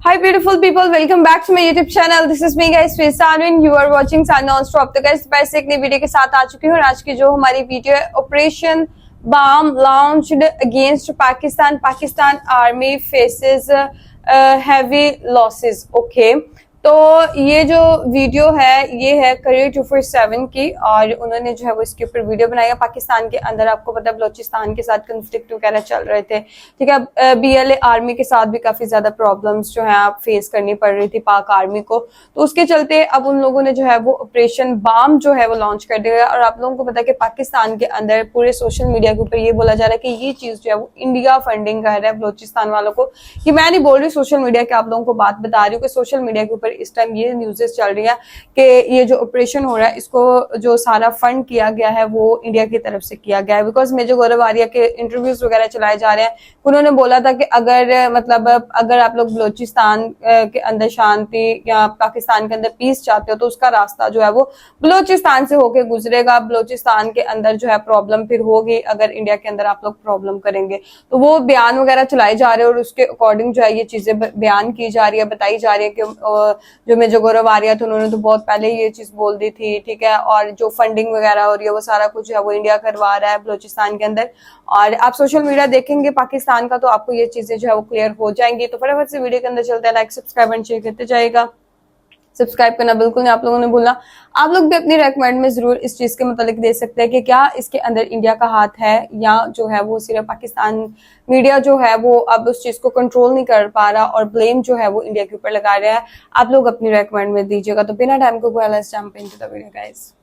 Hi beautiful people, welcome back to my YouTube channel. This is me guys, Sanwin. You are watching Sun Non-Stop. तो guys बस एक नई video के साथ आ चुकी हूँ और आज की जो हमारी वीडियो है operation bomb launched against Pakistan. Pakistan army faces heavy losses. Okay, तो ये जो वीडियो है ये है करियर 247 की और उन्होंने जो है वो इसके ऊपर वीडियो बनाई है. पाकिस्तान के अंदर आपको पता है बलोचिस्तान के साथ कंफ्लिक्ट वगैरह चल रहे थे, ठीक है. बीएलए आर्मी के साथ भी काफी ज्यादा प्रॉब्लम्स जो है आप फेस करनी पड़ रही थी पाक आर्मी को. तो उसके चलते अब उन लोगों ने जो है वो ऑपरेशन बम जो है वो लॉन्च कर दिया. और आप लोगों को पता है कि पाकिस्तान के अंदर पूरे सोशल मीडिया के ऊपर ये बोला जा रहा है कि ये चीज जो है वो इंडिया फंडिंग कर रहा है बलोचिस्तान वालों को. कि मैं नहीं बोल रही सोशल मीडिया के, आप लोगों को बात बता रही हूँ कि सोशल मीडिया के ऊपर इस टाइम ये न्यूज़ेस चल रही है कि ये जो ऑपरेशन हो रहा है इसको जो सारा फंड किया गया है वो इंडिया की तरफ से किया गया है. बिकॉज मेजर गौरव आर्या के इंटरव्यूज वगैरह चलाए जा रहे हैं. उन्होंने बोला था कि अगर मतलब अगर आप लोग बलोचिस्तान के अंदर शांति या पाकिस्तान के अंदर पीस चाहते हो तो उसका रास्ता जो है वो बलोचिस्तान से होके गुजरेगा. बलोचिस्तान के अंदर जो है प्रॉब्लम फिर होगी अगर इंडिया के अंदर आप लोग प्रॉब्लम करेंगे. तो वो बयान वगैरह चलाए जा रहे हैं और उसके अकॉर्डिंग जो है ये चीजें बयान की जा रही है, बताई जा रही है कि जो मेजर गौरव आर्या थे उन्होंने तो बहुत पहले ये चीज बोल दी थी, ठीक है. और जो फंडिंग वगैरह हो रही है वो सारा कुछ है वो इंडिया करवा रहा है बलोचिस्तान के अंदर. और आप सोशल मीडिया देखेंगे पाकिस्तान का तो आपको ये चीजें जो है वो क्लियर हो जाएंगी. तो फटाफट से वीडियो के अंदर चलते हैं. लाइक सब्सक्राइब एंड शेयर करते जाएगा. सब्सक्राइब करना बिल्कुल नहीं आप लोगों ने भूलना. आप लोग भी अपनी रेकमेंड में जरूर इस चीज के मतलब दे सकते हैं कि क्या इसके अंदर इंडिया का हाथ है या जो है वो सिर्फ पाकिस्तान मीडिया जो है वो अब उस चीज को कंट्रोल नहीं कर पा रहा और ब्लेम जो है वो इंडिया के ऊपर लगा रहा है. आप लोग अपनी रेकमेंड में दीजिएगा. तो बिना टाइम को let's jump into the video guys.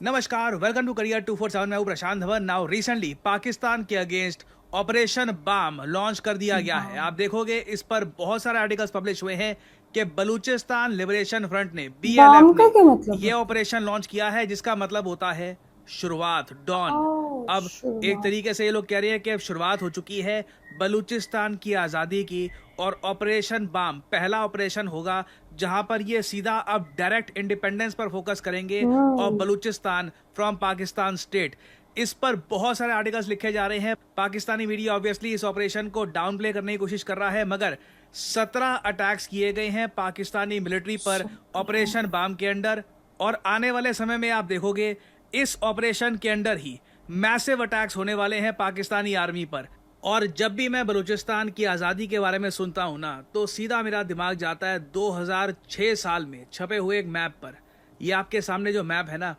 नमस्कार, वेलकम टू करियर 247. मैं हूं प्रशांत धवन. नाउ रिसेंटली पाकिस्तान के अगेंस्ट ऑपरेशन बम लॉन्च कर दिया गया है. आप देखोगे इस पर बहुत सारे आर्टिकल्स पब्लिश हुए हैं कि बलूचिस्तान लिबरेशन फ्रंट ने BLF ने मतलब ये ऑपरेशन लॉन्च किया है जिसका मतलब होता है शुरुआत, डॉन. अब एक तरीके से ये लोग कह रहे हैं कि अब शुरुआत हो चुकी है बलूचिस्तान की आज़ादी की और ऑपरेशन बम पहला ऑपरेशन होगा जहां पर ये सीधा अब डायरेक्ट इंडिपेंडेंस पर फोकस करेंगे और बलूचिस्तान फ्रॉम पाकिस्तान स्टेट. इस पर बहुत सारे आर्टिकल्स लिखे जा रहे हैं. पाकिस्तानी मीडिया ऑब्वियसली इस ऑपरेशन को डाउन प्ले करने की कोशिश कर रहा है मगर 17 अटैक्स किए गए हैं पाकिस्तानी मिलिट्री पर ऑपरेशन बम के अंडर. और आने वाले समय में आप देखोगे इस ऑपरेशन के अंडर ही मैसिव अटैक्स होने वाले हैं पाकिस्तानी आर्मी पर. और जब भी मैं बलूचिस्तान की आज़ादी के बारे में सुनता हूँ ना तो सीधा मेरा दिमाग जाता है 2006 साल में छपे हुए एक मैप पर. ये आपके सामने जो मैप है ना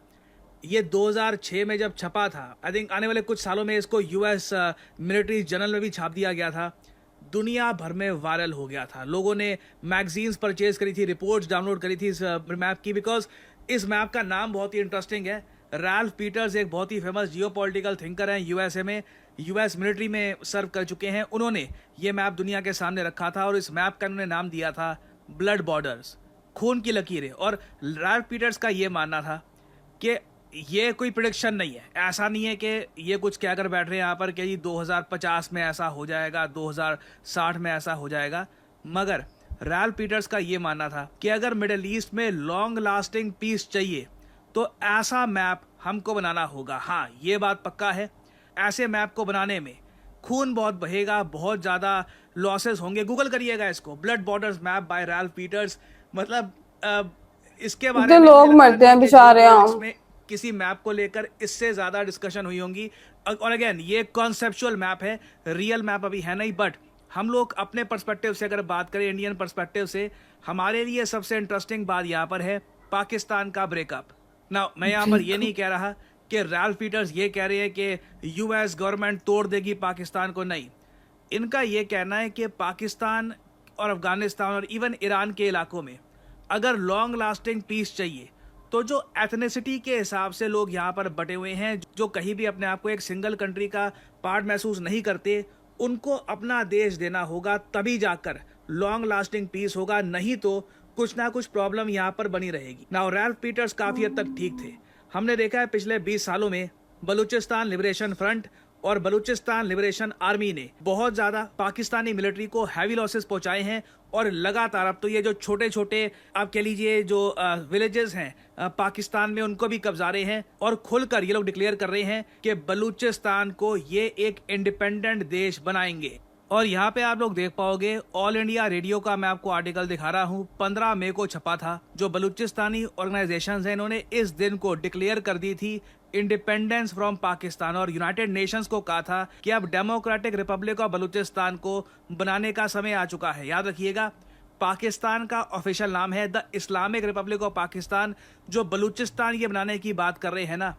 ये 2006 में जब छपा था. आई थिंक आने वाले कुछ सालों में इसको US मिलिट्री जर्नल में भी छाप दिया गया था. दुनिया भर में वायरल हो गया था. लोगों ने मैगजीन्स परचेज करी थी, रिपोर्ट्स डाउनलोड करी थी इस मैप की. बिकॉज इस मैप का नाम बहुत ही इंटरेस्टिंग है. रैल्फ पीटर्स एक बहुत ही फेमस जियोपॉलिटिकल थिंकर हैं USA में, US मिलिट्री में सर्व कर चुके हैं. उन्होंने ये मैप दुनिया के सामने रखा था और इस मैप का उन्होंने नाम दिया था ब्लड बॉर्डर्स, खून की लकीरें. और रैल्फ पीटर्स का ये मानना था कि ये कोई प्रेडिक्शन नहीं है. ऐसा नहीं है कि ये कुछ क्या कर बैठ रहे हैं यहाँ पर कि 2050 में ऐसा हो जाएगा, 2060 में ऐसा हो जाएगा. मगर रैल्फ पीटर्स का ये मानना था कि अगर मिडिल ईस्ट में लॉन्ग लास्टिंग पीस चाहिए तो ऐसा मैप हमको बनाना होगा. हाँ, ये बात पक्का है. ऐसे मैप को बनाने में खून बहुत बहेगा, बहुत ज़्यादा लॉसेस होंगे. गूगल करिएगा इसको, blood borders map by Ralph Peters. मतलब इसके बारे में लोग मरते हैं बेचारे. इसमें किसी मैप को लेकर इससे ज़्यादा डिस्कशन हुई होंगी. और अगेन ये कॉन्सेप्चुअल मैप है, रियल मैप अभी है नहीं. बट हम लोग अपने पर्सपेक्टिव से अगर बात करें, इंडियन पर्सपेक्टिव से, हमारे लिए सबसे इंटरेस्टिंग बात यहाँ पर है पाकिस्तान का ब्रेकअप. ना मैं यहाँ पर ये नहीं कह रहा कि रैल्फ पीटर्स ये कह रहे हैं कि US गवर्नमेंट तोड़ देगी पाकिस्तान को. नहीं, इनका ये कहना है कि पाकिस्तान और अफगानिस्तान और इवन ईरान के इलाकों में अगर लॉन्ग लास्टिंग पीस चाहिए तो जो एथनिसिटी के हिसाब से लोग यहाँ पर बटे हुए हैं, जो कहीं भी अपने आप को एक सिंगल कंट्री का पार्ट महसूस नहीं करते, उनको अपना देश देना होगा. तभी जाकर लॉन्ग लास्टिंग पीस होगा, नहीं तो कुछ ना कुछ प्रॉब्लम यहाँ पर बनी रहेगी. नाउ रैल्फ पीटर्स काफ़ी हद तक ठीक थे. हमने देखा है पिछले 20 सालों में बलूचिस्तान लिबरेशन फ्रंट और बलूचिस्तान लिबरेशन आर्मी ने बहुत ज्यादा पाकिस्तानी मिलिट्री को हैवी लॉसेस पहुंचाए हैं और लगातार अब तो ये जो छोटे छोटे आप कह लीजिए जो विलेजेस हैं पाकिस्तान में उनको भी कब्जा रहे हैं और खुलकर ये लोग डिक्लेयर कर रहे हैं कि बलूचिस्तान को ये एक इंडिपेंडेंट देश बनाएंगे। और यहाँ पे आप लोग देख पाओगे ऑल इंडिया रेडियो का मैं आपको आर्टिकल दिखा रहा हूँ, 15 मई को छपा था। जो बलूचिस्तानी ऑर्गेनाइजेशंस हैं इन्होंने इस दिन को डिक्लेयर कर दी थी इंडिपेंडेंस फ्रॉम पाकिस्तान और यूनाइटेड नेशंस को कहा था कि अब डेमोक्रेटिक रिपब्लिक ऑफ बलूचिस्तान को बनाने का समय आ चुका है। याद रखिएगा पाकिस्तान का ऑफिशियल नाम है the Islamic Republic of Pakistan. जो बलूचिस्तान ये बनाने की बात कर रहे हैं ना,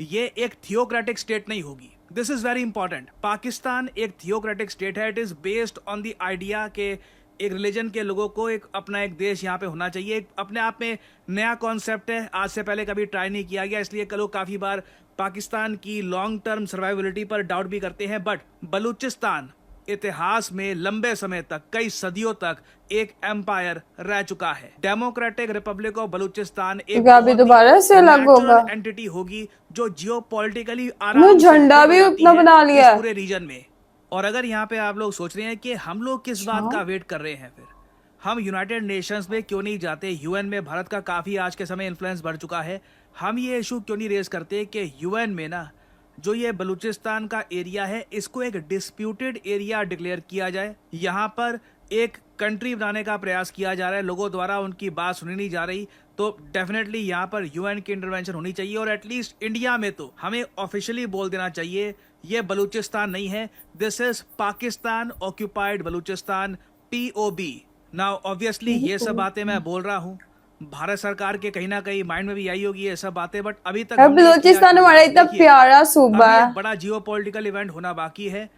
ये एक थियोक्रेटिक स्टेट नहीं होगी। This is very important. Pakistan एक थियोक्रेटिक स्टेट है। It is based on the idea के एक रिलीजन के लोगों को एक अपना एक देश यहाँ पे होना चाहिए। एक अपने आप में नया कॉन्सेप्ट है, आज से पहले कभी ट्राई नहीं किया गया, इसलिए लोग काफी बार पाकिस्तान की लॉन्ग टर्म सर्वाइविलिटी पर डाउट भी करते हैं। बट बलूचिस्तान इतिहास में लंबे समय तक, कई सदियों तक एक एम्पायर रह चुका है। डेमोक्रेटिक रिपब्लिक ऑफ बलूचिस्तान एक अभी दोबारा से अलग होगा एंटिटी होगी जो जियोपॉलिटिकली झंडा भी उतना बना लिया है पूरे रीजन में। और अगर यहाँ पे आप लोग सोच रहे हैं कि हम लोग किस बात का वेट कर रहे हैं, फिर हम यूनाइटेड नेशंस में क्यों नहीं जाते? यूएन में भारत का काफी आज के समय इन्फ्लुएंस बढ़ चुका है। हम ये इशू क्यों नहीं रेज करते कि यूएन में ना जो ये बलूचिस्तान का एरिया है इसको एक डिस्प्यूटेड एरिया डिक्लेयर किया जाए। यहाँ पर एक कंट्री बनाने का प्रयास किया जा रहा है, लोगों द्वारा उनकी बात सुनी नहीं जा रही, तो डेफिनेटली यहाँ पर यूएन की इंटरवेंशन होनी चाहिए। और एटलीस्ट इंडिया में तो हमें ऑफिशियली बोल देना चाहिए ये बलूचिस्तान नहीं है, this is Pakistan occupied Balochistan, POB। Now obviously ये सब बातें मैं बोल रहा हूँ, भारत सरकार के कहीं ना कहीं माइंड में भी आई होगी ये सब बातें, बट अभी तक बलूचिस्तान हमारा इतना प्यारा सूबा है। बड़ा जियोपॉलिटिकल इवेंट होना बाकी है।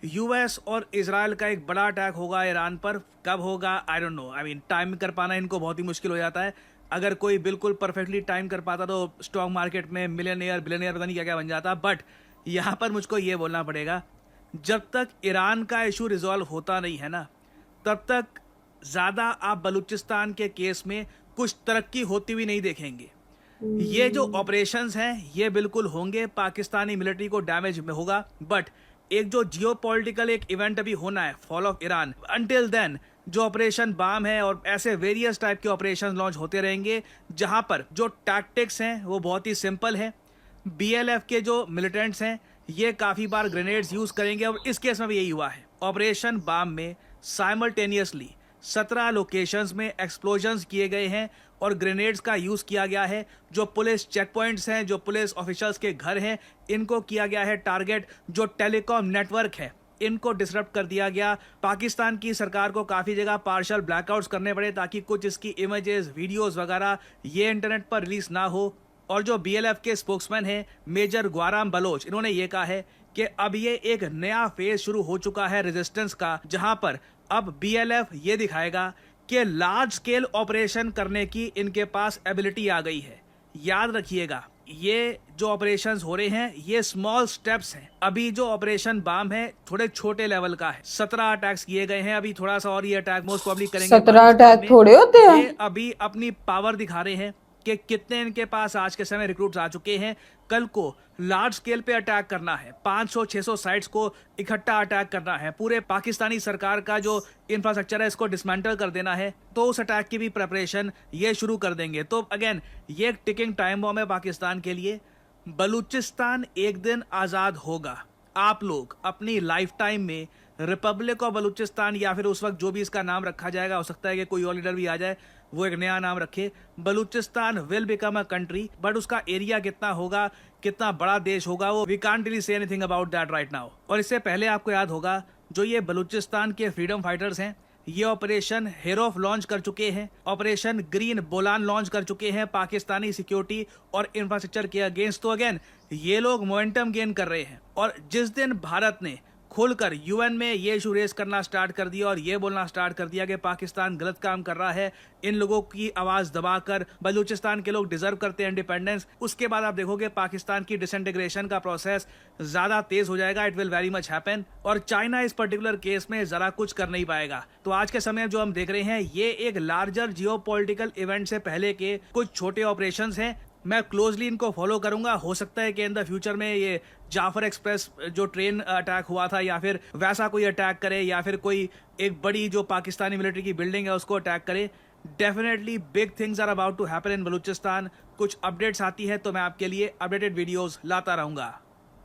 यूएस और इजराइल का एक बड़ा अटैक होगा ईरान पर, कब होगा I don't know. I mean time कर पाना इनको बहुत ही मुश्किल हो जाता है। अगर कोई बिल्कुल परफेक्टली टाइम कर पाता तो स्टॉक मार्केट में मिलियनियर बिलियनियर पता नहीं क्या क्या बन जाता। बट यहाँ पर मुझको ये बोलना पड़ेगा, जब तक ईरान का इशू रिजॉल्व होता नहीं है ना, तब तक ज्यादा आप बलूचिस्तान के केस में कुछ तरक्की होती हुई नहीं देखेंगे। ये जो ऑपरेशंस हैं ये बिल्कुल होंगे, पाकिस्तानी मिलिट्री को डैमेज में होगा, बट एक जो जियोपॉलिटिकल एक इवेंट अभी होना है, fall of Iran, until then जो ऑपरेशन बाम है और ऐसे वेरियस टाइप के ऑपरेशन लॉन्च होते रहेंगे, जहां पर जो टैक्टिक्स हैं वो बहुत ही सिंपल है। BLF के जो मिलिटेंट्स हैं ये काफी बार ग्रेनेड्स यूज करेंगे और इस केस में भी यही हुआ है। ऑपरेशन बाम में साइमल्टेनियसली 17 लोकेशंस में एक्सप्लोजन्स किए गए हैं और ग्रेनेड्स का यूज किया गया है। जो पुलिस चेक पॉइंट्स हैं, जो पुलिस ऑफिशियल्स के घर हैं, इनको किया गया है टारगेट। जो टेलीकॉम नेटवर्क है इनको डिसरप्ट कर दिया गया। पाकिस्तान की सरकार को काफी जगह पार्शियल ब्लैकआउट्स करने पड़े ताकि कुछ इसकी इमेजेस, वीडियोस वगैरह ये इंटरनेट पर रिलीज ना हो। और जो BLF के स्पोक्समैन हैं मेजर ग्वाराम बलोच, इन्होंने ये कहा है कि अब ये एक नया फेज शुरू हो चुका है रेजिस्टेंस का, जहां पर अब BLF ये दिखाएगा कि लार्ज स्केल ऑपरेशन करने की इनके पास एबिलिटी आ गई है। याद रखिएगा ये जो ऑपरेशंस हो रहे हैं ये स्मॉल स्टेप्स हैं। अभी जो ऑपरेशन बाम है थोड़े छोटे लेवल का है। 17 अटैक्स किए गए हैं, अभी थोड़ा सा और ये अटैक मोस्ट प्रोबब्ली करेंगे। 17 अटैक थोड़े होते हैं। ये अभी अपनी पावर दिखा रहे हैं कि कितने इनके पास आज के समय रिक्रूट्स आ चुके हैं। कल को लार्ज स्केल पे अटैक करना है, 500-600 साइट्स को इकट्ठा अटैक करना है, पूरे पाकिस्तानी सरकार का जो इंफ्रास्ट्रक्चर है इसको डिसमेंटल कर देना है, तो उस अटैक की भी प्रिपरेशन ये शुरू कर देंगे। तो अगेन ये एक टिकिंग टाइम बॉम्ब है पाकिस्तान के लिए। बलूचिस्तान एक दिन आजाद होगा। आप लोग अपनी लाइफ टाइम में रिपब्लिक ऑफ बलूचिस्तान या फिर उस वक्त जो भी इसका नाम रखा जाएगा, हो सकता है कि कोई और लीडर भी आ जाए वो एक नया नाम रखे, Balochistan will become a country, but उसका एरिया कितना होगा, कितना बड़ा देश होगा, वो we can't really say anything about that right now. और इससे पहले आपको याद होगा जो ये बलूचिस्तान के फ्रीडम फाइटर्स हैं ये ऑपरेशन हेरोफ लॉन्च कर चुके हैं, ऑपरेशन ग्रीन बोलान लॉन्च कर चुके हैं पाकिस्तानी सिक्योरिटी और इंफ्रास्ट्रक्चर के अगेंस्ट। तो अगेन ये लोग मोमेंटम गेन कर रहे हैं। और जिस दिन भारत ने खुलकर यूएन में ये इशू रेस करना स्टार्ट कर दिया और ये बोलना स्टार्ट कर दिया कि पाकिस्तान गलत काम कर रहा है, इन लोगों की आवाज दबाकर बलूचिस्तान के लोग डिजर्व करते हैं इंडिपेंडेंस, उसके बाद आप देखोगे पाकिस्तान की डिसइंटीग्रेशन का प्रोसेस ज्यादा तेज हो जाएगा। It will very much happen. और चाइना इस पर्टिकुलर केस में जरा कुछ कर नहीं पाएगा। तो आज के समय जो हम देख रहे हैं ये एक लार्जर जियोपॉलिटिकल इवेंट से पहले के कुछ छोटे ऑपरेशंस हैं मैं क्लोजली इनको फॉलो करूंगा। हो सकता है कि इन द फ्यूचर में ये जाफर एक्सप्रेस जो ट्रेन अटैक हुआ था या फिर वैसा कोई अटैक करे, या फिर कोई एक बड़ी जो पाकिस्तानी मिलिट्री की बिल्डिंग है उसको अटैक करे। Definitely big things are about to happen in Balochistan. कुछ अपडेट्स आती है तो मैं आपके लिए अपडेटेड वीडियोस लाता रहूंगा।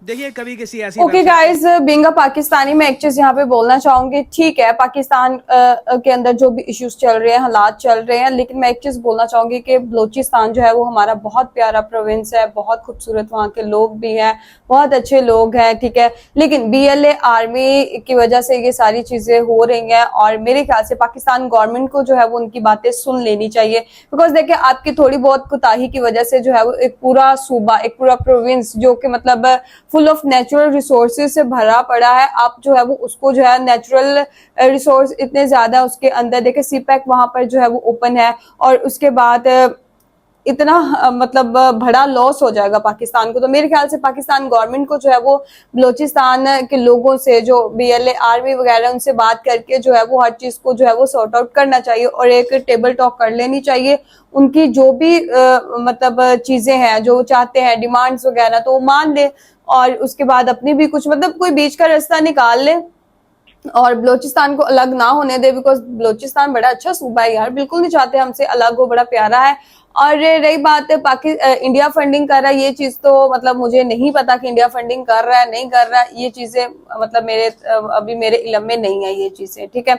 देखिए कभी किसी ऐसी okay guys, being a Pakistani मैं एक चीज यहाँ पे बोलना चाहूंगी। ठीक है, पाकिस्तान के अंदर जो भी इश्यूज चल रहे हैं, हालात चल रहे हैं, लेकिन मैं एक चीज बोलना चाहूंगी कि बलूचिस्तान जो है वो हमारा बहुत प्यारा प्रोविंस है, बहुत खूबसूरत वहाँ के लोग भी हैं, बहुत अच्छे लोग हैं, ठीक है। लेकिन BLA आर्मी की वजह से ये सारी चीजें हो रही हैं, और मेरे ख्याल से पाकिस्तान गवर्नमेंट को जो है वो उनकी बातें सुन लेनी चाहिए। बिकॉज देखिए, आपकी थोड़ी बहुत कोताही की वजह से जो है वो एक पूरा सूबा, एक पूरा प्रोविंस जो कि मतलब फुल ऑफ नेचुरल रिसोर्सेज से भरा पड़ा है, आप जो है वो उसको जो है नेचुरल रिसोर्स इतने ज्यादा उसके अंदर, देखिए CPEC वहां पर जो है वो ओपन है, और उसके बाद इतना मतलब बड़ा लॉस हो जाएगा पाकिस्तान को। तो मेरे ख्याल से पाकिस्तान गवर्नमेंट को जो है वो बलूचिस्तान के लोगों से, जो BLA आर्मी वगैरह, उनसे बात करके जो है वो हर चीज को जो है वो सॉर्ट आउट करना चाहिए, और एक टेबल टॉक कर लेनी चाहिए। उनकी जो भी मतलब चीजें हैं जो चाहते हैं, डिमांड्स वगैरह, तो वो मान ले, और उसके बाद अपनी भी कुछ मतलब कोई बीच का रास्ता निकाल ले, और बलूचिस्तान को अलग ना होने दे। बिकॉज बलूचिस्तान बड़ा अच्छा सूबा है यार, बिल्कुल नहीं चाहते हमसे अलग हो, बड़ा प्यारा है। और रही बात है इंडिया फंडिंग कर रहा है, ये चीज तो मतलब मुझे नहीं पता कि इंडिया फंडिंग कर रहा है नहीं कर रहा है, ये चीजें मतलब अभी मेरे इल्म में नहीं है ये चीजें, ठीक है।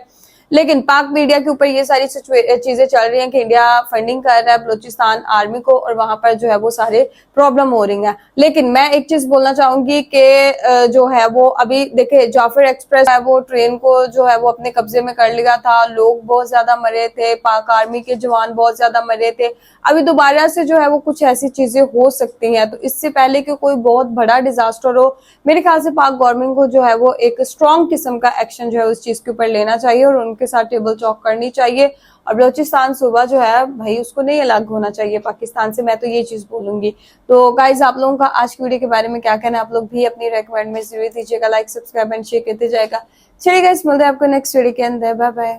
लेकिन पाक मीडिया के ऊपर ये सारी चीजें चल रही हैं कि इंडिया फंडिंग कर रहा है बलूचिस्तान आर्मी को, और वहां पर जो है वो सारे प्रॉब्लम हो रही हैं। लेकिन मैं एक चीज बोलना चाहूंगी कि जो है वो अभी देखिए, जाफर एक्सप्रेस है वो ट्रेन को जो है वो अपने कब्जे में कर लिया था, लोग बहुत ज्यादा मरे थे, पाक आर्मी के जवान बहुत ज्यादा मरे थे। अभी दोबारा से जो है वो कुछ ऐसी चीजें हो सकती हैं, तो इससे पहले कि कोई बहुत बड़ा डिजास्टर हो, मेरे ख्याल से पाक गवर्नमेंट को जो है वो एक स्ट्रॉन्ग किस्म का एक्शन जो है उस चीज के ऊपर लेना चाहिए, और उनके साथ टेबल टॉक करनी चाहिए। और बलूचिस्तान सूबा जो है भाई, उसको नहीं अलग होना चाहिए पाकिस्तान से, मैं तो ये चीज बोलूंगी। तो गाइज, आप लोगों का आज की वीडियो के बारे में क्या कहना है, आप लोग भी अपनी रेकमेंड में जरूर दीजिएगा, लाइक सब्सक्राइब एंड शेयर करते जाएगा। चलिए गाइज, मिलते हैं आपको नेक्स्ट वीडियो के अंदर, बाय बाय।